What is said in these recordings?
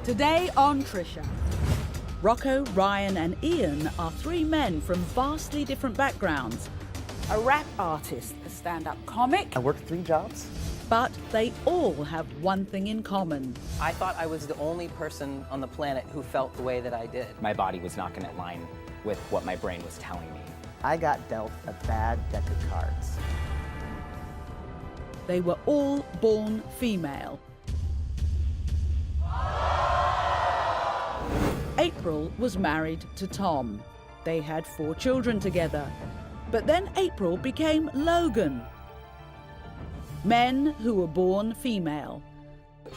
Today on Trisha, Rocco, Ryan and Ian are three men from vastly different backgrounds. A rap artist, a stand-up comic. I worked 3 jobs. But they all have one thing in common. I thought I was the only person on the planet who felt the way that I did. My body was not going to align with what my brain was telling me. I got dealt a bad deck of cards. They were all born female. April was married to Tom. They had 4 children together. But then April became Logan. Men who were born female.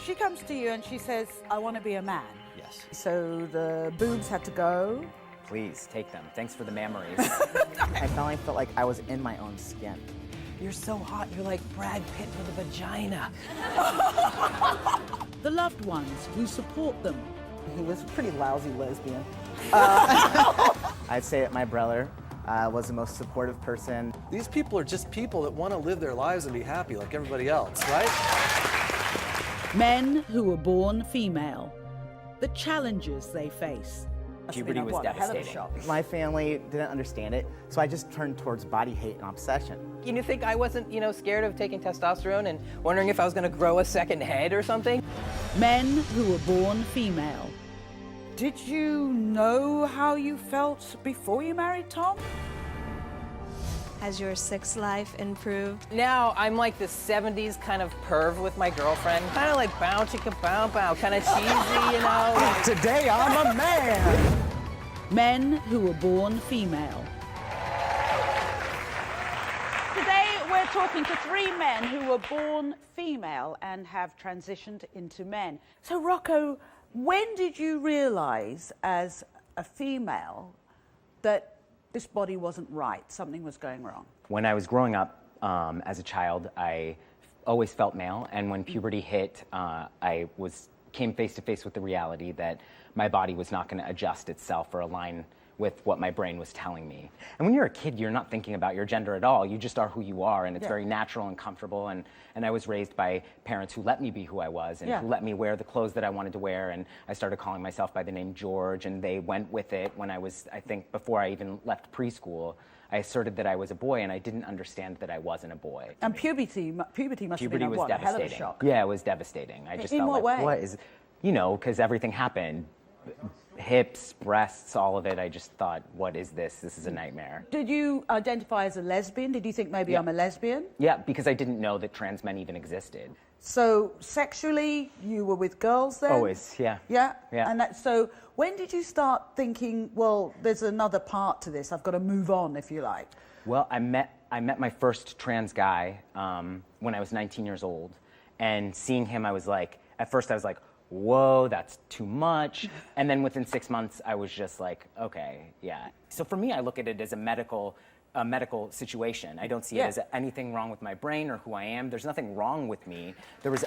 She comes to you and she says, I want to be a man. Yes. So the boobs had to go. Please, take them. Thanks for the memories. I finally felt like I was in my own skin. You're so hot, you're like Brad Pitt with a vagina. The loved ones who support them. He was a pretty lousy lesbian. I'd say that my brother was the most supportive person. These people are just people that want to live their lives and be happy like everybody else, right? Men who were born female. The challenges they face. Puberty was devastating. My family didn't understand it, so I just turned towards body hate and obsession. You think I wasn't, scared of taking testosterone and wondering if I was going to grow a second head or something? Men who were born female. Did you know how you felt before you married Tom? Has your sex life improved? Now I'm like the 70s kind of perv with my girlfriend. Kind of like bow chicka bow bow, kind of cheesy, Today I'm a man! Men who were born female. Today we're talking to 3 men who were born female and have transitioned into men. So Rocco, when did you realize as a female that this body wasn't right, something was going wrong? When I was growing up as a child, I always felt male, and when puberty hit, I came face to face with the reality that my body was not going to adjust itself or align with what my brain was telling me. And when you're a kid, you're not thinking about your gender at all. You just are who you are, and it's very natural and comfortable. And I was raised by parents who let me be who I was and who let me wear the clothes that I wanted to wear. And I started calling myself by the name George, and they went with it when I was, I think, before I even left preschool. I asserted that I was a boy, and I didn't understand that I wasn't a boy. And puberty must have been was a hell of a devastating. shock. Yeah, it was devastating. I just In felt what like, way? what is, because everything happened. Hips, breasts, all of it. I just thought, what is this? This is a nightmare. Did you identify as a lesbian? Did you think maybe I'm a lesbian? Yeah, because I didn't know that trans men even existed. So sexually, you were with girls then? Always, yeah. Yeah? Yeah. And so when did you start thinking, well, there's another part to this, I've got to move on, if you like? Well, I met my first trans guy when I was 19 years old. And seeing him, I was like, at first I was like, whoa, that's too much. And then within 6 months, I was just like, okay, yeah. So for me, I look at it as a medical situation. I don't see it as anything wrong with my brain or who I am. There's nothing wrong with me.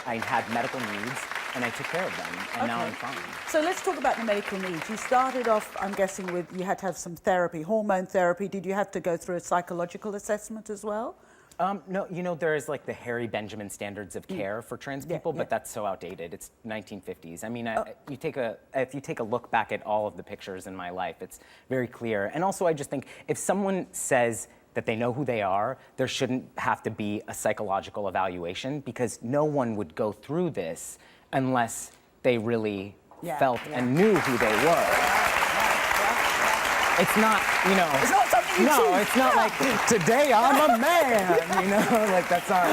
I had medical needs, and I took care of them, and now I'm fine. So let's talk about the medical needs. You started off, I'm guessing, with you had to have some therapy, hormone therapy. Did you have to go through a psychological assessment as well? No, there is like the Harry Benjamin standards of care for trans people, but that's so outdated. It's 1950s. I mean, if you take a look back at all of the pictures in my life, it's very clear. And also, I just think if someone says that they know who they are, there shouldn't have to be a psychological evaluation, because no one would go through this unless they really felt and knew who they were. It's not, It's not something you choose. It's not like, today I'm a man, like that's not,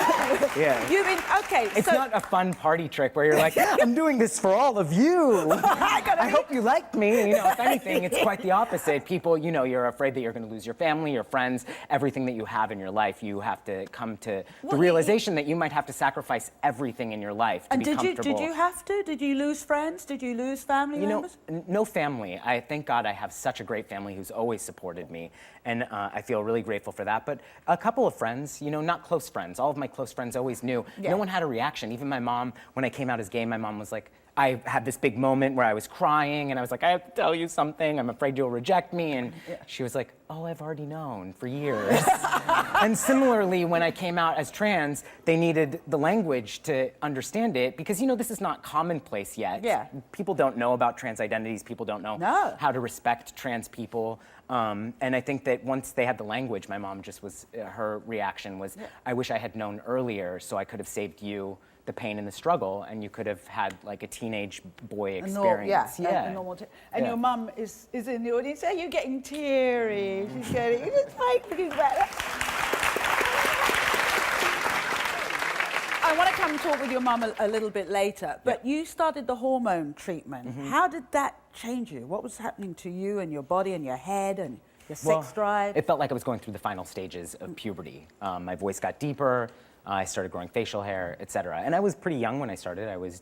You mean, okay, It's not a fun party trick where you're like, I'm doing this for all of you. I hope you like me. If anything, it's quite the opposite. People, you're afraid that you're going to lose your family, your friends, everything that you have in your life. You have to come to the realization that you might have to sacrifice everything in your life to be comfortable. Did you have to? Did you lose friends? Did you lose family members? No family. Thank God I have such a great family who's always supported me, and I feel really grateful for that. But a couple of friends, not close friends. All of my close friends always knew. No one had a reaction. Even my mom, when I came out as gay, my mom was like, I had this big moment where I was crying and I was like, I have to tell you something. I'm afraid you'll reject me. And she was like, oh, I've already known for years. And similarly, when I came out as trans, they needed the language to understand it because, this is not commonplace yet. Yeah. People don't know about trans identities. People don't know how to respect trans people. And I think that once they had the language, my mom just was, her reaction was, I wish I had known earlier so I could have saved you the pain and the struggle, and you could have had like a teenage boy experience. A normal and your mum is in the audience. Are you getting teary? She's getting, it's fine, looking better. I want to come and talk with your mum a little bit later, but you started the hormone treatment. How did that change you? What was happening to you and your body and your head and your sex drive? It felt like I was going through the final stages of puberty. My voice got deeper. I started growing facial hair, etc. And I was pretty young when I started. I was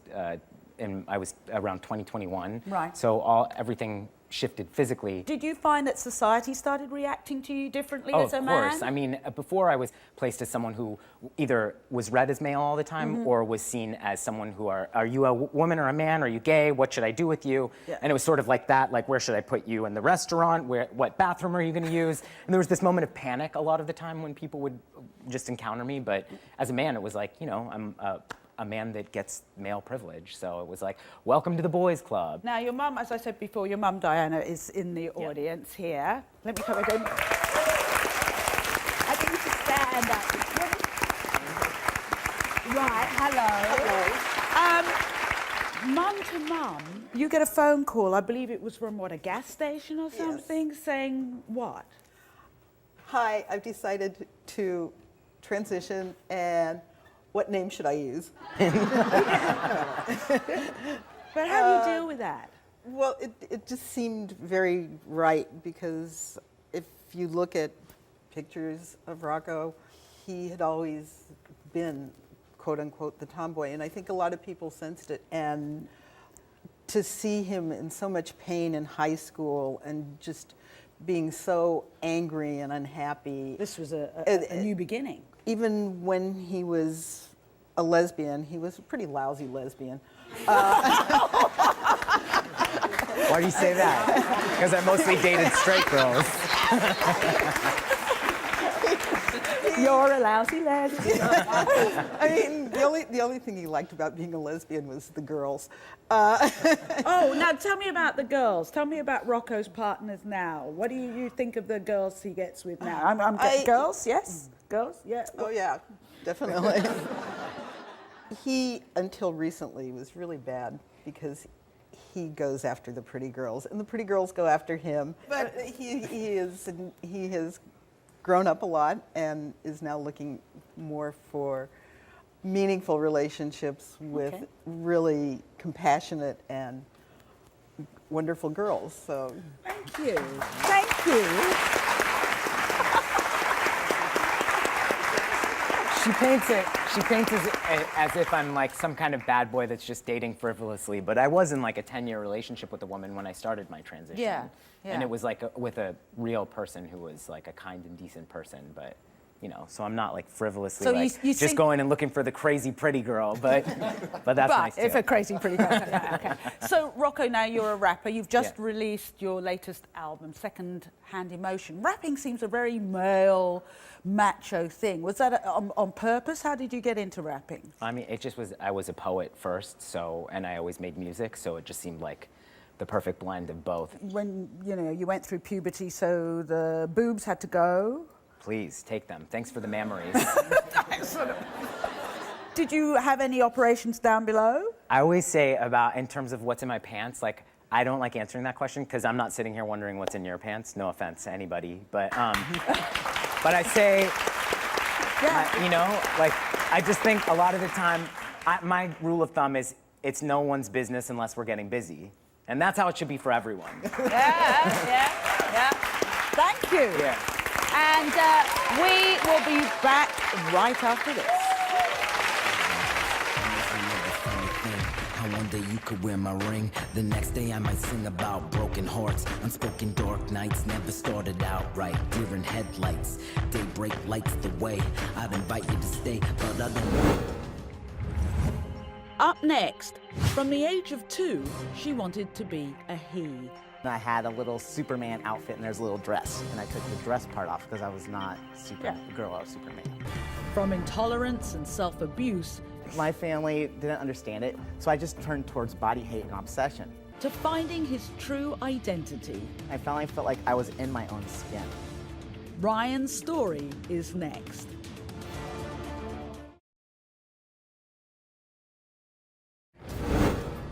around 2021. Right. So everything shifted physically. Did you find that society started reacting to you differently as a man? Of course. I mean, before I was placed as someone who either was read as male all the time or was seen as someone who are you a woman or a man? Are you gay? What should I do with you? Yeah. And it was sort of like that, like where should I put you in the restaurant? What bathroom are you going to use? And there was this moment of panic a lot of the time when people would just encounter me. But as a man, it was like, I'm a man that gets male privilege. So it was like, welcome to the boys club. Now, your mum, as I said before, your mum, Diana, is in the audience here. Let me come again. I think you should stand up. Right, hello. Mum to mum, you get a phone call, I believe it was from, a gas station or something, saying what? Hi, I've decided to transition, and what name should I use? But how do you deal with that? Well, it just seemed very right, because if you look at pictures of Rocco, he had always been, quote unquote, the tomboy, and I think a lot of people sensed it. And to see him in so much pain in high school and just being so angry and unhappy. This was a new beginning. Even when he was a lesbian, he was a pretty lousy lesbian. Why do you say that? Because I mostly dated straight girls. You're a lousy lesbian. I mean, the only thing he liked about being a lesbian was the girls. Oh, now tell me about the girls. Tell me about Rocco's partners now. What do you think of the girls he gets with now? Girls, yes? Girls, yeah. Oh, yeah, definitely. He, until recently, was really bad because he goes after the pretty girls, and the pretty girls go after him. But he has grown up a lot and is now looking more for meaningful relationships with really compassionate and wonderful girls. So thank you. Thank you. She paints it as if I'm like some kind of bad boy that's just dating frivolously, but I was in like a 10-year relationship with a woman when I started my transition. Yeah. And it was like with a real person who was like a kind and decent person, but so I'm not like frivolously just going and looking for the crazy pretty girl, but that's nice too. If a crazy pretty girl. Okay. So Rocco, now you're a rapper. You've just released your latest album, Second Hand Emotion. Rapping seems a very male, macho thing. Was that on purpose? How did you get into rapping? I mean, it just was, I was a poet first, and I always made music, so it just seemed like the perfect blend of both. When, you went through puberty, so the boobs had to go? Please, take them. Thanks for the memories. Did you have any operations down below? I always say in terms of what's in my pants, like, I don't like answering that question because I'm not sitting here wondering what's in your pants. No offense to anybody, but I say, I just think a lot of the time, my rule of thumb is it's no one's business unless we're getting busy. And that's how it should be for everyone. Yeah. Thank you. Yeah. And we will be back right after this. One day you could wear my ring. The next day I might sing about broken hearts. Unspoken dark nights never started out right. Deer in headlights, daybreak lights the way. I'd invite you to stay, but I don't. Up next, from the age of 2, she wanted to be a he. I had a little Superman outfit and there's a little dress, and I took the dress part off because I was not Supergirl or Superman. From intolerance and self-abuse My family didn't understand it, so I just turned towards body hate and obsession. to finding his true identity. I finally felt like I was in my own skin. Ryan's story is next.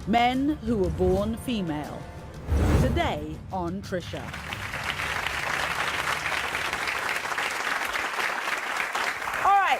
Men who were born female. Today on Trisha. All right,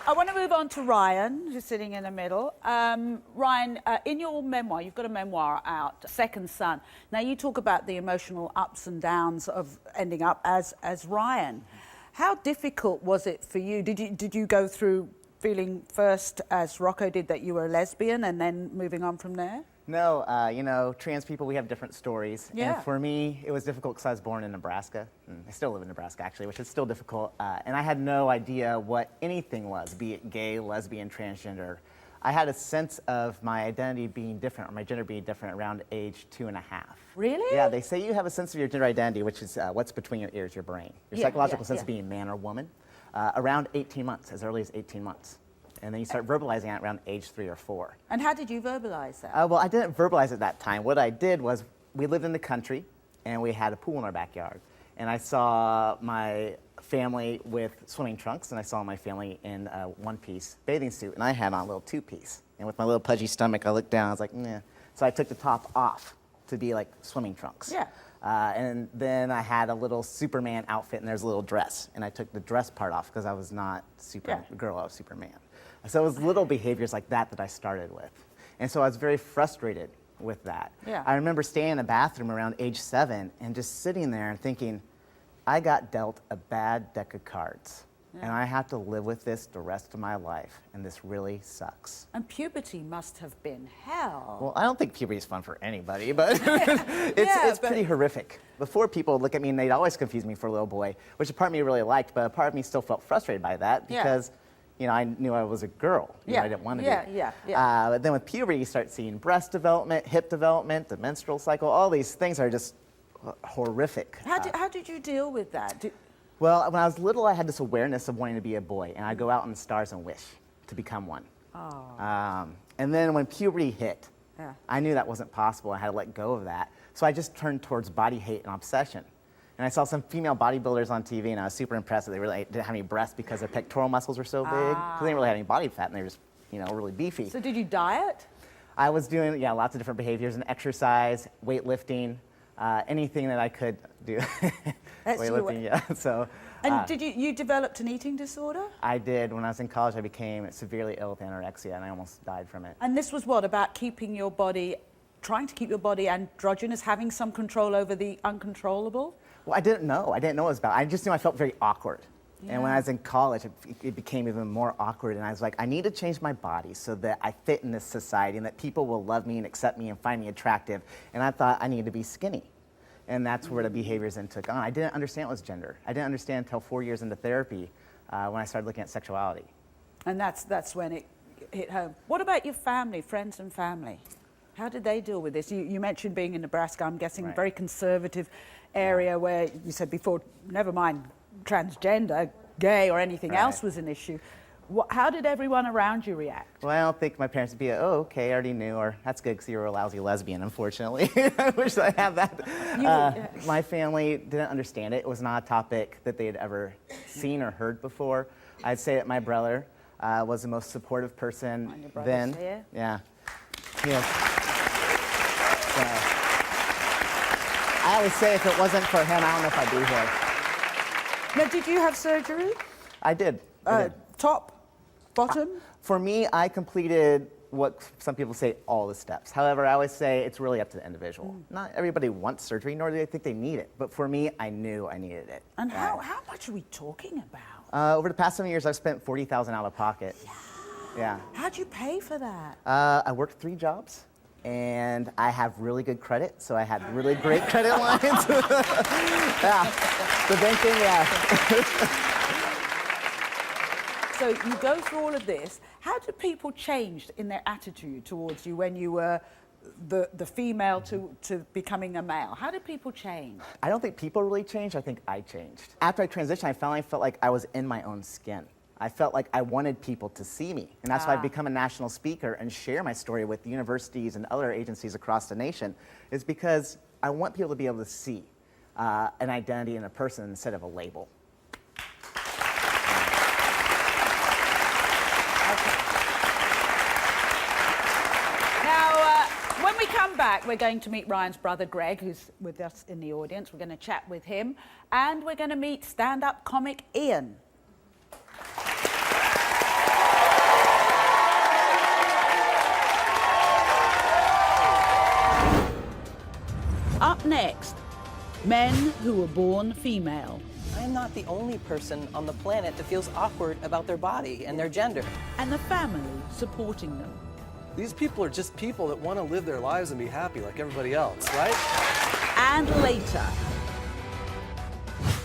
I want to move on to Ryan, who's sitting in the middle. Ryan, in your memoir, you've got a memoir out, Second Son. Now, you talk about the emotional ups and downs of ending up as Ryan. How difficult was it for you? Did you go through feeling first, as Rocco did, that you were a lesbian and then moving on from there? No, you know, trans people, we have different stories. Yeah. And for me, it was difficult because I was born in Nebraska. I still live in Nebraska, actually, which is still difficult. And I had no idea what anything was, be it gay, lesbian, transgender. I had a sense of my identity being different, or my gender being different, around age 2.5. Really? Yeah, they say you have a sense of your gender identity, which is what's between your ears, your brain. Your psychological sense of being man or woman, around 18 months, as early as 18 months. And then you start verbalizing it around age 3 or 4. And how did you verbalize that? Well, I didn't verbalize it that time. What I did was, we lived in the country, and we had a pool in our backyard. And I saw my family with swimming trunks, and I saw my family in a one-piece bathing suit, and I had on a little two-piece. And with my little pudgy stomach, I looked down, I was like, nah. So I took the top off to be like swimming trunks. Yeah. And then I had a little Superman outfit, and there's a little dress. And I took the dress part off because I was not Supergirl, I was Superman. So it was little behaviors like that that I started with. And so I was very frustrated with that. Yeah. I remember staying in the bathroom around age 7 and just sitting there and thinking, I got dealt a bad deck of cards. And I have to live with this the rest of my life, and this really sucks. And puberty must have been hell. Well, I don't think puberty is fun for anybody, but it's pretty horrific. Before, people would look at me and they'd always confuse me for a little boy, which a part of me really liked, but a part of me still felt frustrated by that because you know, I knew I was a girl. You know, I didn't want to be. But then with puberty, you start seeing breast development, hip development, the menstrual cycle. All these things are just horrific. How did you deal with that? Well, when I was little, I had this awareness of wanting to be a boy, and I'd go out in the stars and wish to become one. And then when puberty hit, I knew that wasn't possible. I had to let go of that. So I just turned towards body hate and obsession. And I saw some female bodybuilders on TV, and I was super impressed that they really didn't have any breasts because their pectoral muscles were so big. Because they didn't really have any body fat, and they were just, you know, really beefy. So did you diet? I was doing, lots of different behaviors and exercise, weightlifting, anything that I could do. Weightlifting, So. And did you developed an eating disorder? I did. When I was in college, I became severely ill with anorexia, and I almost died from it. And this was what, about keeping your body, trying to keep your body androgynous, having some control over the uncontrollable? Well, I didn't know. I didn't know what it was about. I just knew I felt very awkward. And when I was in college, it became even more awkward. And I was like, I need to change my body so that I fit in this society and that people will love me and accept me and find me attractive. And I thought I needed to be skinny. And that's where the behaviors then took on. I didn't understand what was gender. I didn't understand until 4 years into therapy when I started looking at sexuality. And that's when it hit home. What about your family, friends and family? How did they deal with this? You mentioned being in Nebraska, I'm guessing, a very conservative area where you said before, never mind transgender, gay or anything else was an issue. How did everyone around you react? Well, I don't think my parents would be, oh, okay, I already knew, or that's good because you were a lousy lesbian, unfortunately. I wish I had that. My family didn't understand it. It was not a topic that they had ever seen or heard before. I'd say that my brother was the most supportive person then. Here? Yeah. Yes. So, I always say if it wasn't for him, I don't know if I'd be here. Now, did you have surgery? I did. Top? Bottom? For me, I completed what some people say all the steps. However, I always say it's really up to the individual. Not everybody wants surgery, nor do they think they need it. But for me, I knew I needed it. And how much are we talking about? Over the past 7 years, I've spent $40,000 out of pocket. Yeah. How'd you pay for that? I worked 3 jobs, and I have really good credit, so I had really great credit lines. The banking, So you go through all of this. How do people change in their attitude towards you when you were the female to becoming a male? How do people change? I don't think people really changed. I think I changed. After I transitioned, I finally felt like I was in my own skin. I felt like I wanted people to see me. And that's why I've become a national speaker and share my story with universities and other agencies across the nation, is because I want people to be able to see an identity in a person instead of a label. When we come back, we're going to meet Ryan's brother, Greg, who's with us in the audience. We're going to chat with him. And we're going to meet stand-up comic Ian. Up next, men who were born female. I am not the only person on the planet that feels awkward about their body and their gender. And the family supporting them. These people are just people that want to live their lives and be happy like everybody else, right? And later,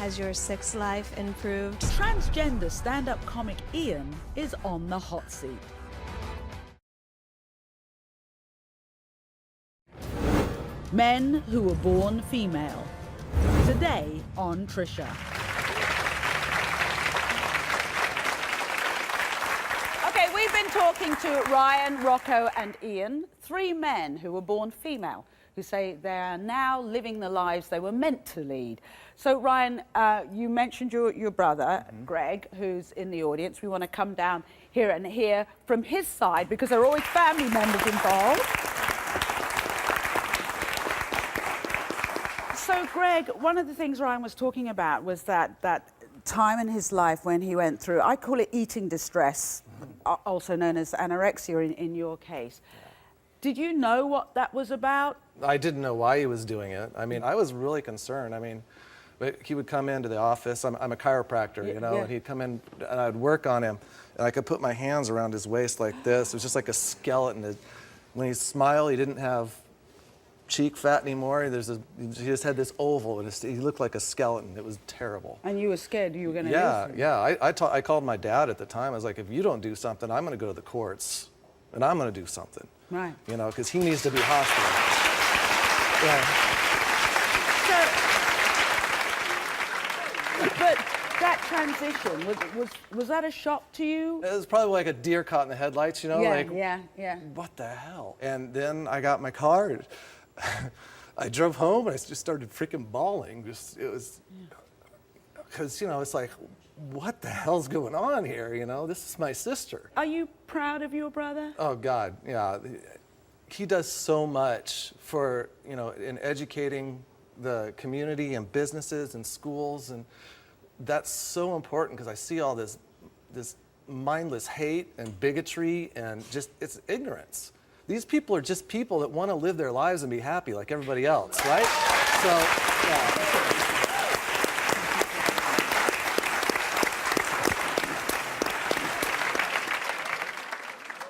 Has your sex life improved? transgender stand-up comic Ian is on the hot seat. Men who were born female. Today on Trisha. Okay, we've been talking to Ryan, Rocco and Ian, 3 men who were born female, who say they are now living the lives they were meant to lead. So Ryan, you mentioned your brother, Greg, who's in the audience. We want to come down here and hear from his side, because there are always family members involved. So Greg, one of the things Ryan was talking about was that time in his life when he went through, I call it eating distress, also known as anorexia in your case. Did you know what that was about? I didn't know why he was doing it. I mean, I was really concerned. I mean, he would come into the office. I'm a chiropractor, you know, and he'd come in and I'd work on him. And I could put my hands around his waist like this. It was just like a skeleton. When he smiled, he didn't have cheek fat anymore. He just had this oval, and he looked like a skeleton. It was terrible. And you were scared you were going to lose him. Yeah. I called my dad at the time. I was like, if you don't do something, I'm going to go to the courts, and I'm going to do something. Right. You know, because he needs to be hospitalized. Yeah. But that transition, was that a shock to you? It was probably like a deer caught in the headlights, you know? Yeah. What the hell? And then I got my car. And I drove home and I just started freaking bawling. It was, because, you know, it's like, what the hell's going on here? You know, this is my sister. Are you proud of your brother? Oh, God, yeah. He does so much for, you know, in educating the community and businesses and schools. And that's so important because I see all this mindless hate and bigotry and just, it's ignorance. These people are just people that want to live their lives and be happy like everybody else, right? So, yeah.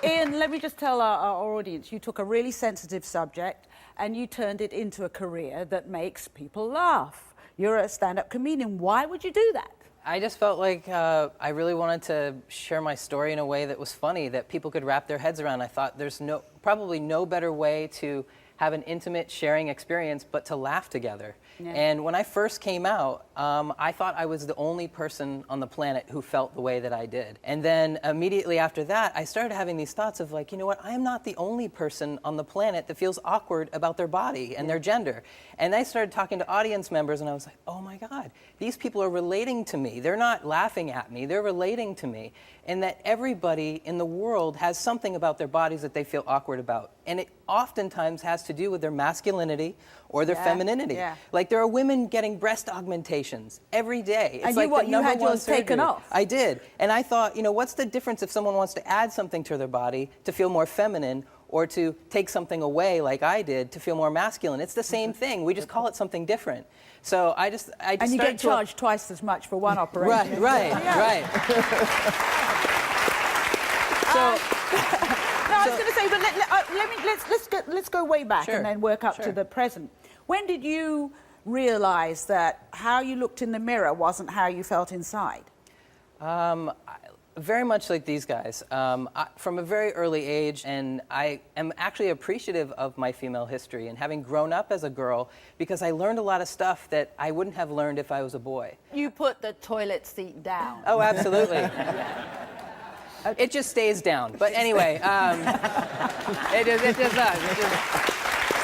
Ian, let me just tell our audience, you took a really sensitive subject and you turned it into a career that makes people laugh. You're a stand-up comedian. Why would you do that? I just felt like I really wanted to share my story in a way that was funny, that people could wrap their heads around. I thought there's probably no better way to have an intimate sharing experience but to laugh together. Yeah. And when I first came out, I thought I was the only person on the planet who felt the way that I did. And then immediately after that, I started having these thoughts of like, you know what, I am not the only person on the planet that feels awkward about their body and their gender. And I started talking to audience members and I was like, oh my God, these people are relating to me. They're not laughing at me, they're relating to me. And that everybody in the world has something about their bodies that they feel awkward about. And it oftentimes has to do with their masculinity or their femininity. Yeah. Like there are women getting breast augmentations every day. It's and like you had yours taken off. I did. And I thought, you know, what's the difference if someone wants to add something to their body to feel more feminine or to take something away like I did to feel more masculine? It's the same thing. We just call it something different. So I just and you get charged twice as much for one operation. Right. So, no, I was going to say, but let's go way back and then work up to the present. When did you realize that how you looked in the mirror wasn't how you felt inside? Very much like these guys. From a very early age, and I am actually appreciative of my female history and having grown up as a girl, because I learned a lot of stuff that I wouldn't have learned if I was a boy. You put the toilet seat down. Oh, absolutely. It just stays down. But anyway, it does.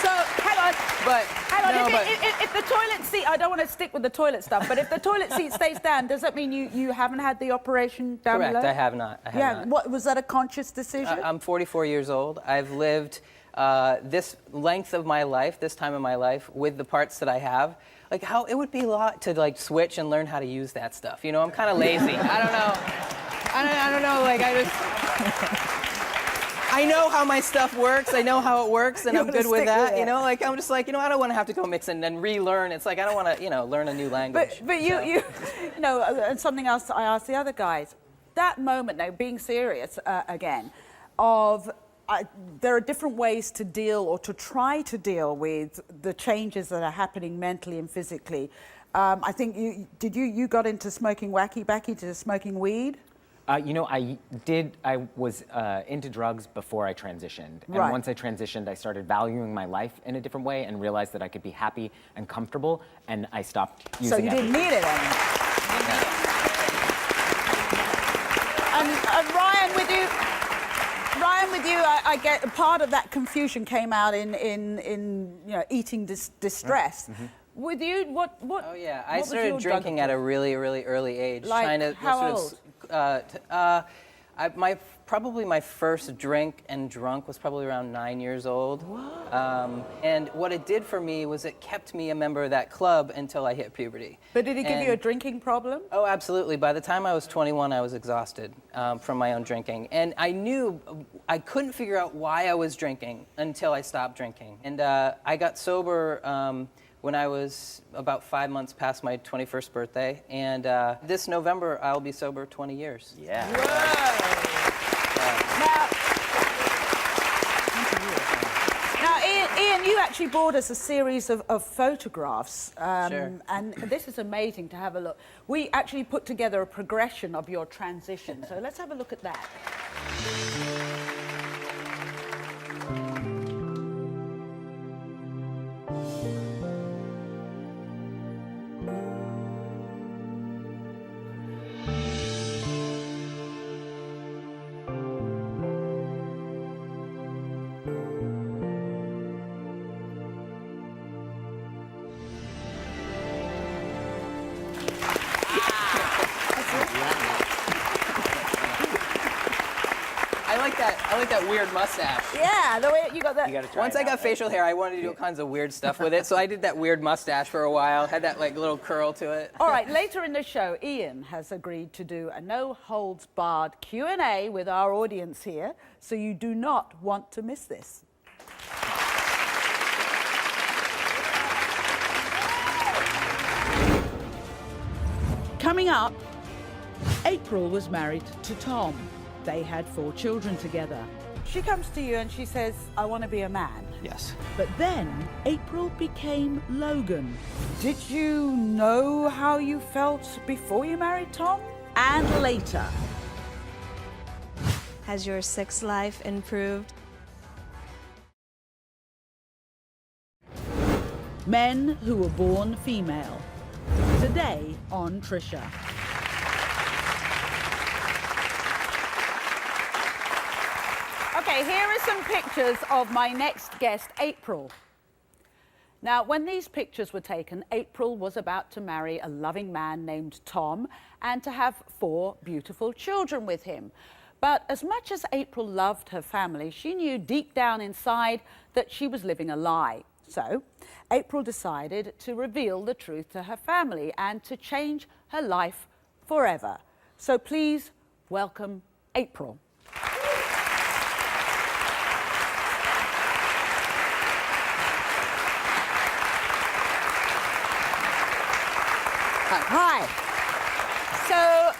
So, hang on. But Hang on, no, if the toilet seat, I don't want to stick with the toilet stuff, but if the toilet seat stays down, does that mean you haven't had the operation down correct. below? I have not. I have not. What, was that a conscious decision? I'm 44 years old. I've lived this length of my life, this time of my life, with the parts that I have. Like, how it would be a lot to like switch and learn how to use that stuff. You know, I'm kind of lazy. I don't know. I don't know. Like, I know how my stuff works. I know how it works, and I'm good with that. You know, like I'm just like, I don't want to have to go mix and then relearn. It's like I don't want to, learn a new language. But you know, and something else I asked the other guys, that moment now, being serious again, of there are different ways to deal or to try to deal with the changes that are happening mentally and physically. I think you got into smoking back into smoking weed? I was into drugs before I transitioned. And Right. once I transitioned, I started valuing my life in a different way and realized that I could be happy and comfortable, and I stopped using So you didn't everything. need it anymore. And Ryan, with you, I get part of that confusion came out in eating distress. Mm-hmm. With you, what? Oh yeah, what I was started your drinking drug at a really, really early age. Like, trying to how sort of, probably my first drink and drunk was probably around 9 years old. And what it did for me was it kept me a member of that club until I hit puberty. But did it give you a drinking problem? Oh, absolutely. By the time I was 21, I was exhausted from my own drinking. And I knew I couldn't figure out why I was drinking until I stopped drinking. And I got sober when I was about 5 months past my 21st birthday. And this November, I'll be sober 20 years. Yeah. Now, Ian, you actually brought us a series of photographs. Sure. And this is amazing to have a look. We actually put together a progression of your transition. So let's have a look at that. I like that weird mustache. Yeah, the way you got that. You gotta try Once it I out, got right? facial hair, I wanted to do all kinds of weird stuff with it, so I did that weird mustache for a while, had that like little curl to it. All right, later in the show, Ian has agreed to do a no-holds-barred Q&A with our audience here, so you do not want to miss this. Coming up, April was married to Tom. They had 4 children together. She comes to you and she says, I want to be a man. Yes. But then April became Logan. Did you know how you felt before you married Tom? And later. Has your sex life improved? Men who were born female. Today on Trisha. Okay, here are some pictures of my next guest, April. Now, when these pictures were taken, April was about to marry a loving man named Tom and to have 4 beautiful children with him. But as much as April loved her family, she knew deep down inside that she was living a lie. So, April decided to reveal the truth to her family and to change her life forever. So please welcome April. Hi. So,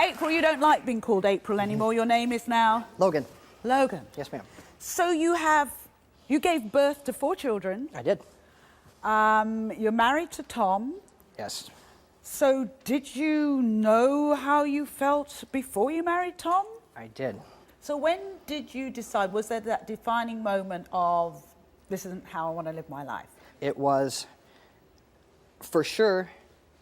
April, you don't like being called April anymore. Your name is now? Logan. Logan. Yes, ma'am. So you gave birth to 4 children. I did. You're married to Tom. Yes. So did you know how you felt before you married Tom? I did. So when did you decide, was there that defining moment of, this isn't how I want to live my life? It was, for sure,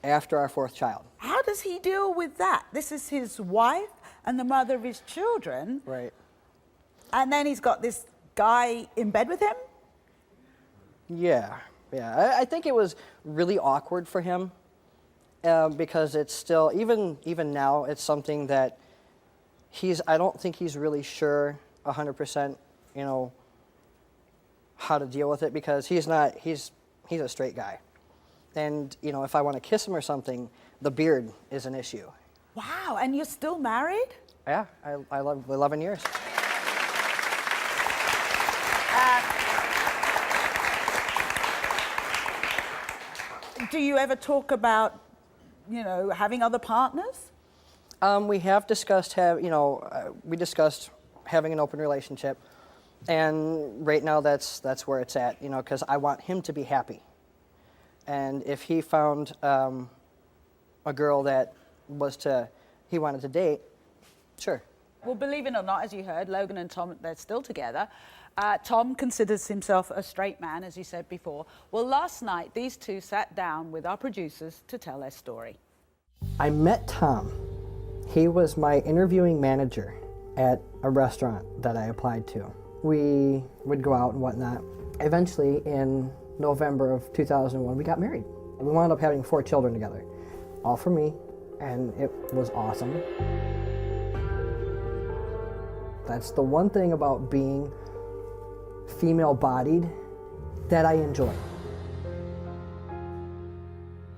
after our 4th child. How does he deal with that? This is his wife and the mother of his children. Right. And then he's got this guy in bed with him? Yeah. I think it was really awkward for him because it's still, even now, it's something that I don't think he's really sure 100%, you know, how to deal with it, because he's a straight guy. And, you know, if I want to kiss him or something, the beard is an issue. Wow, and you're still married? Yeah, I love 11 years. Do you ever talk about, you know, having other partners? We have discussed we discussed having an open relationship, and right now that's where it's at, you know, because I want him to be happy. And if he found a girl that he wanted to date, sure. Well, believe it or not, as you heard, Logan and Tom, they're still together. Tom considers himself a straight man, as you said before. Well, last night, these two sat down with our producers to tell their story. I met Tom. He was my interviewing manager at a restaurant that I applied to. We would go out and whatnot. Eventually, in November of 2001, we got married. We wound up having 4 children together, all for me, and it was awesome. That's the one thing about being female-bodied that I enjoy.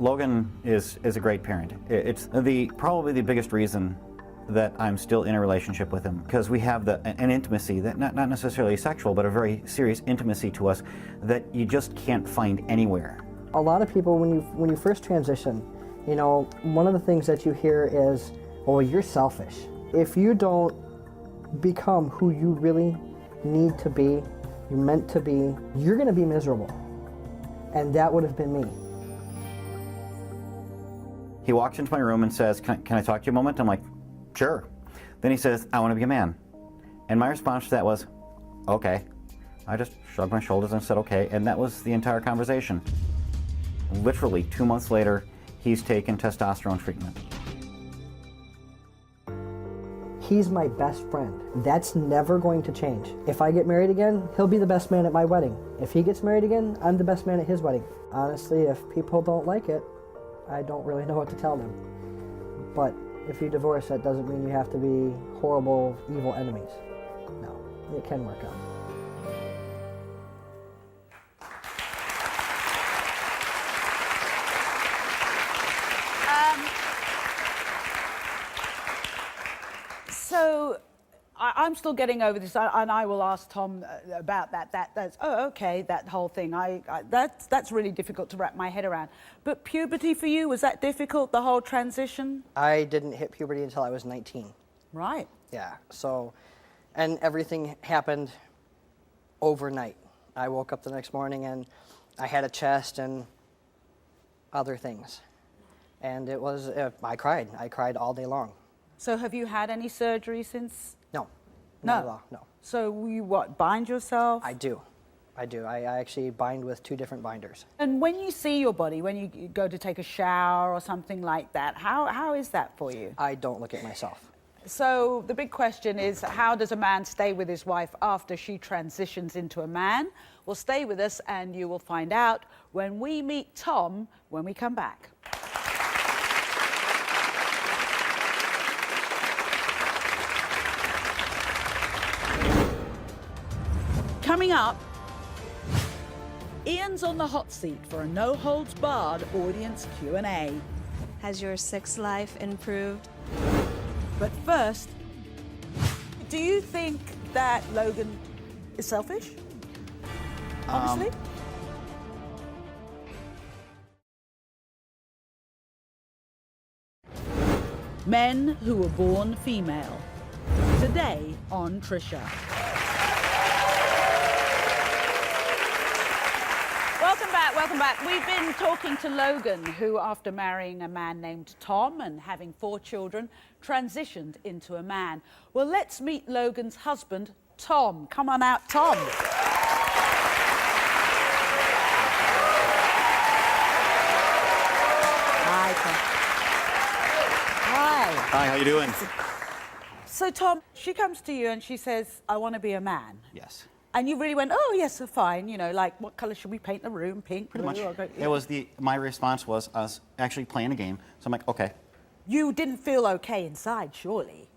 Logan is a great parent. It's probably the biggest reason that I'm still in a relationship with him, because we have an intimacy that not necessarily sexual, but a very serious intimacy to us that you just can't find anywhere. A lot of people, when you first transition, you know, one of the things that you hear is, "Oh, you're selfish." If you don't become who you really need to be, you're meant to be, you're going to be miserable. And that would have been me. He walks into my room and says, can I talk to you a moment? I'm like, sure. Then he says, I want to be a man. And my response to that was, okay. I just shrugged my shoulders and said, okay. And that was the entire conversation. Literally 2 months later, he's taken testosterone treatment. He's my best friend. That's never going to change. If I get married again, he'll be the best man at my wedding. If he gets married again, I'm the best man at his wedding. Honestly, if people don't like it, I don't really know what to tell them. But if you divorce, that doesn't mean you have to be horrible, evil enemies. No, it can work out. So I'm still getting over this, and I will ask Tom about that. That's that whole thing. That's really difficult to wrap my head around. But puberty for you, was that difficult? The whole transition? I didn't hit puberty until I was 19. Right. Yeah. So, and everything happened overnight. I woke up the next morning and I had a chest and other things, and it was I cried. I cried all day long. So have you had any surgery since? No. Not at all, no. So you bind yourself? I do. I actually bind with 2 different binders. And when you see your body, when you go to take a shower or something like that, how is that for you? I don't look at myself. So the big question is, how does a man stay with his wife after she transitions into a man? Well, stay with us and you will find out when we meet Tom when we come back. Coming up, Ian's on the hot seat for a no-holds-barred audience Q&A. Has your sex life improved? But first, do you think that Logan is selfish? Honestly? Men who were born female. Today on Trisha. Welcome back, welcome back. We've been talking to Logan, who, after marrying a man named Tom and having 4 children, transitioned into a man. Well, let's meet Logan's husband, Tom. Come on out, Tom. Hi, Tom. Hi. Hi, how you doing? So, Tom, she comes to you and she says, I want to be a man. Yes. And you really went, oh, yes, fine. You know, like, what colour should we paint the room? Pink, Pretty blue? much. Or, It was my response was us actually playing a game. So I'm like, okay. You didn't feel okay inside, surely.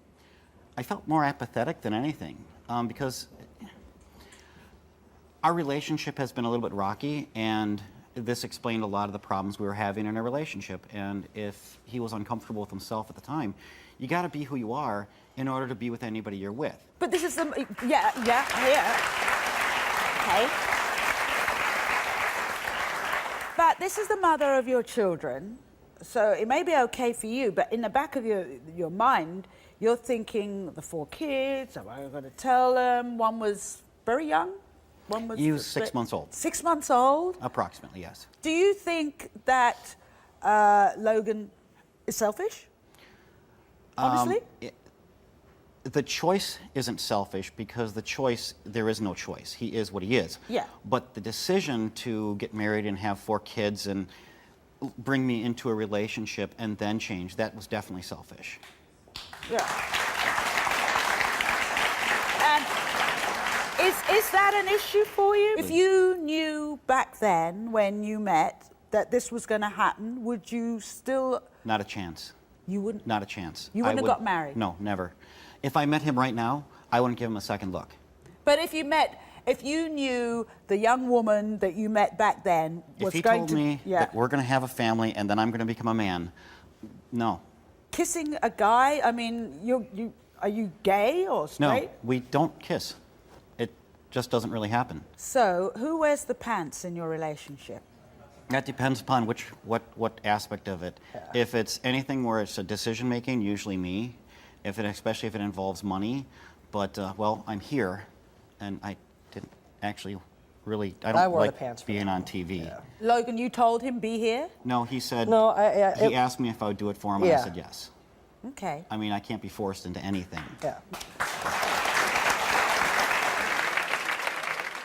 I felt more apathetic than anything because our relationship has been a little bit rocky, and this explained a lot of the problems we were having in our relationship. And if he was uncomfortable with himself at the time, you got to be who you are in order to be with anybody you're with. But this is the... Yeah. Okay. But this is the mother of your children, so it may be okay for you, but in the back of your mind, you're thinking, the 4 kids, am I going to tell them? One was very young. One was... He was 6 months old. 6 months old? Approximately, yes. Do you think that Logan is selfish? Honestly? The choice isn't selfish because there is no choice. He is what he is. Yeah. But the decision to get married and have 4 kids and bring me into a relationship and then change, that was definitely selfish. Yeah. And is that an issue for you? If you knew back then when you met that this was going to happen, would you still... Not a chance. You wouldn't? Not a chance. You wouldn't have got married? No, never. If I met him right now, I wouldn't give him a second look. But if you knew the young woman that you met back then was going to... If he told me that we're going to have a family and then I'm going to become a man, no. Kissing a guy, I mean, are you gay or straight? No, we don't kiss. It just doesn't really happen. So, who wears the pants in your relationship? That depends upon what aspect of it. Yeah. If it's anything where it's a decision making, usually me. Especially if it involves money. But well, I'm here, and I didn't actually really. I don't like being on TV. Yeah. Logan, you told him be here? No, he said. No, he asked me if I would do it for him, and I said yes. Okay. I mean, I can't be forced into anything. Yeah.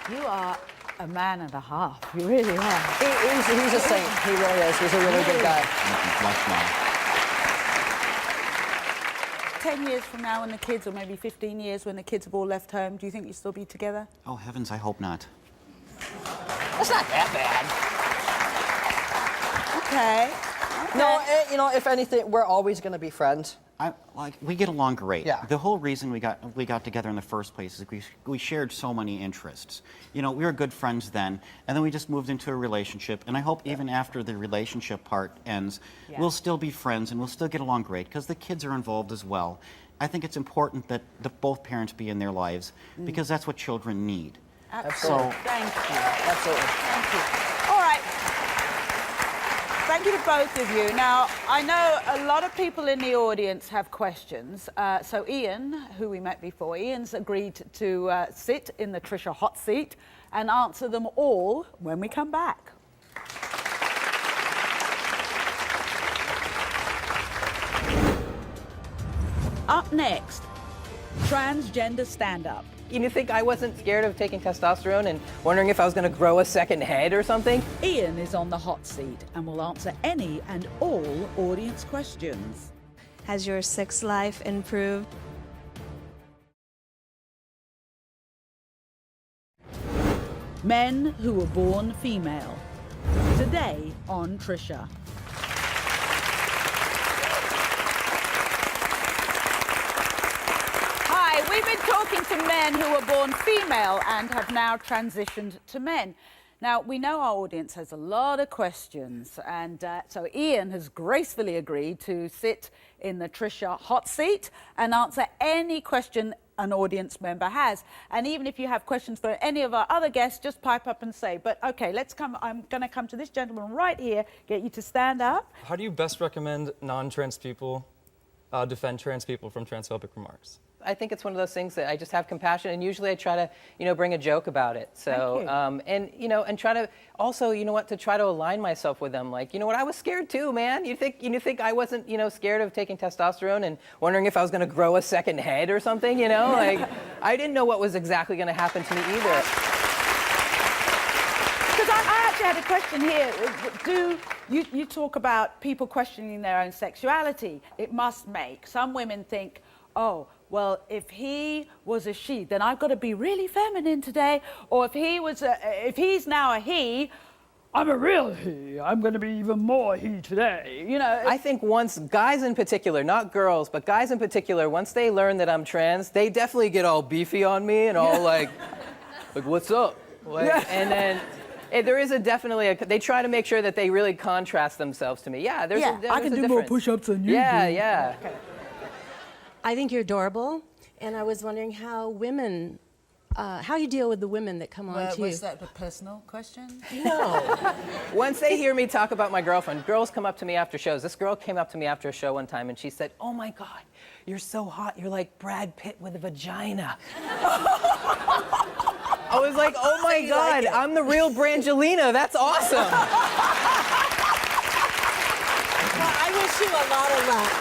You are a man and a half. You really are. He's a saint. He really is. He's a really good guy. 10 years from now when the kids, or maybe 15 years when the kids have all left home, do you think you'll still be together? Oh, heavens, I hope not. That's not that bad. Okay. No, you know, if anything, we're always going to be friends. We get along great. Yeah. The whole reason we got together in the first place is we shared so many interests. You know, we were good friends then, and then we just moved into a relationship. And I hope even after the relationship part ends, we'll still be friends and we'll still get along great because the kids are involved as well. I think it's important that both parents be in their lives because that's what children need. Absolutely. So, thank you. Absolutely. Thank you. All right. Thank you to both of you. Now, I know a lot of people in the audience have questions. So Ian, who we met before, Ian's agreed to sit in the Trisha hot seat and answer them all when we come back. Up next, transgender stand-up. You think I wasn't scared of taking testosterone and wondering if I was going to grow a second head or something? Ian is on the hot seat and will answer any and all audience questions. Has your sex life improved? Men who were born female. Today on Trisha. Hi, we've been talking to men who were born female and have now transitioned to men. Now, we know our audience has a lot of questions, and so Ian has gracefully agreed to sit in the Trisha hot seat and answer any question an audience member has. And even if you have questions for any of our other guests, just pipe up and say. But okay, I'm going to come to this gentleman right here, get you to stand up. How do you best recommend non-trans people defend trans people from transphobic remarks? I think it's one of those things that I just have compassion, and usually I try to, bring a joke about it. So, and try to also, to try to align myself with them. Like, I was scared too, man. You think I wasn't, scared of taking testosterone and wondering if I was going to grow a second head or something, Like, I didn't know what was exactly going to happen to me either. Because I actually had a question here. You talk about people questioning their own sexuality. It must make some women think, oh, well, if he was a she, then I've got to be really feminine today. Or if he's now a he, I'm a real he. I'm going to be even more he today. I think once guys in particular, not girls, but guys in particular, once they learn that I'm trans, they definitely get all beefy on me and all like what's up? And then there is definitely they try to make sure that they really contrast themselves to me. Yeah, there's I can do more push-ups than you do. Yeah. Okay. I think you're adorable, and I was wondering how you deal with the women that come on to you. Was that a personal question? No. Once they hear me talk about my girlfriend, girls come up to me after shows. This girl came up to me after a show one time, and she said, "Oh my God, you're so hot. You're like Brad Pitt with a vagina." I was like, "Oh my God, I'm the real Brangelina. That's awesome." Well, I wish you a lot of luck.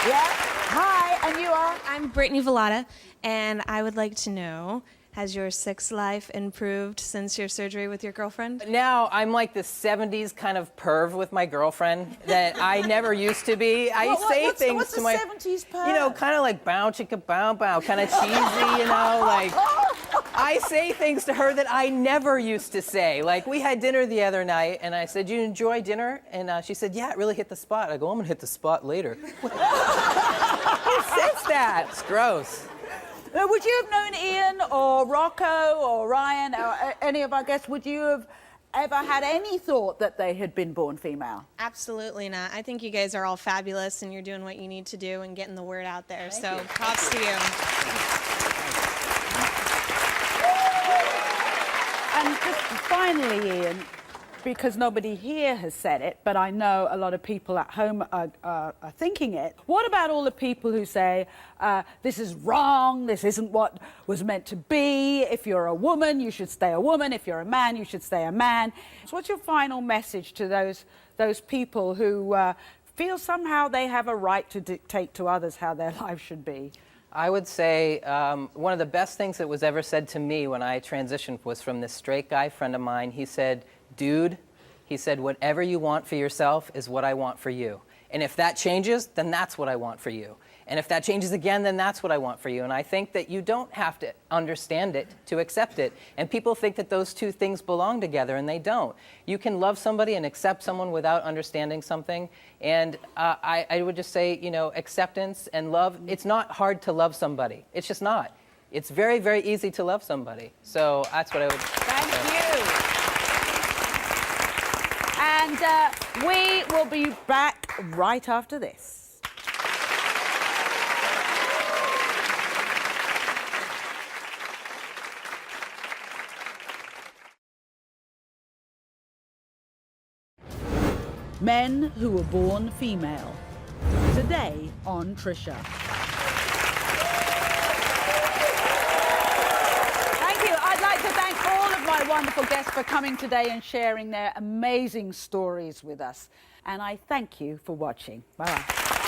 Yeah. Hi, and you are? I'm Brittany Vallata, and I would like to know, has your sex life improved since your surgery with your girlfriend? Now I'm like the 70s kind of perv with my girlfriend that I never used to be. I say things what's to the my 70s perv? kind of like bow chicka bow bow, kind of cheesy, like I say things to her that I never used to say. Like we had dinner the other night and I said, "You enjoy dinner?" And she said, "Yeah, it really hit the spot." I go, "I'm gonna hit the spot later." Who says that? It's gross. Would you have known Ian or Rocco or Ryan or any of our guests? Would you have ever had any thought that they had been born female? Absolutely not. I think you guys are all fabulous, and you're doing what you need to do and getting the word out there. So props to you. And just finally, Ian, because nobody here has said it, but I know a lot of people at home are thinking it. What about all the people who say, this is wrong, this isn't what was meant to be, if you're a woman, you should stay a woman, if you're a man, you should stay a man. So what's your final message to those people who feel somehow they have a right to dictate to others how their lives should be? I would say one of the best things that was ever said to me when I transitioned was from this straight guy friend of mine. He said, "Dude," he said, "whatever you want for yourself is what I want for you. And if that changes, then that's what I want for you. And if that changes again, then that's what I want for you." And I think that you don't have to understand it to accept it. And people think that those two things belong together, and they don't. You can love somebody and accept someone without understanding something. And I would just say, acceptance and love, it's not hard to love somebody. It's just not. It's very, very easy to love somebody. So that's what I would say. Thank you. And we will be back right after this. Men who were born female. Today on Trisha. Thank you. I'd like to thank all of my wonderful guests for coming today and sharing their amazing stories with us. And I thank you for watching. Bye-bye.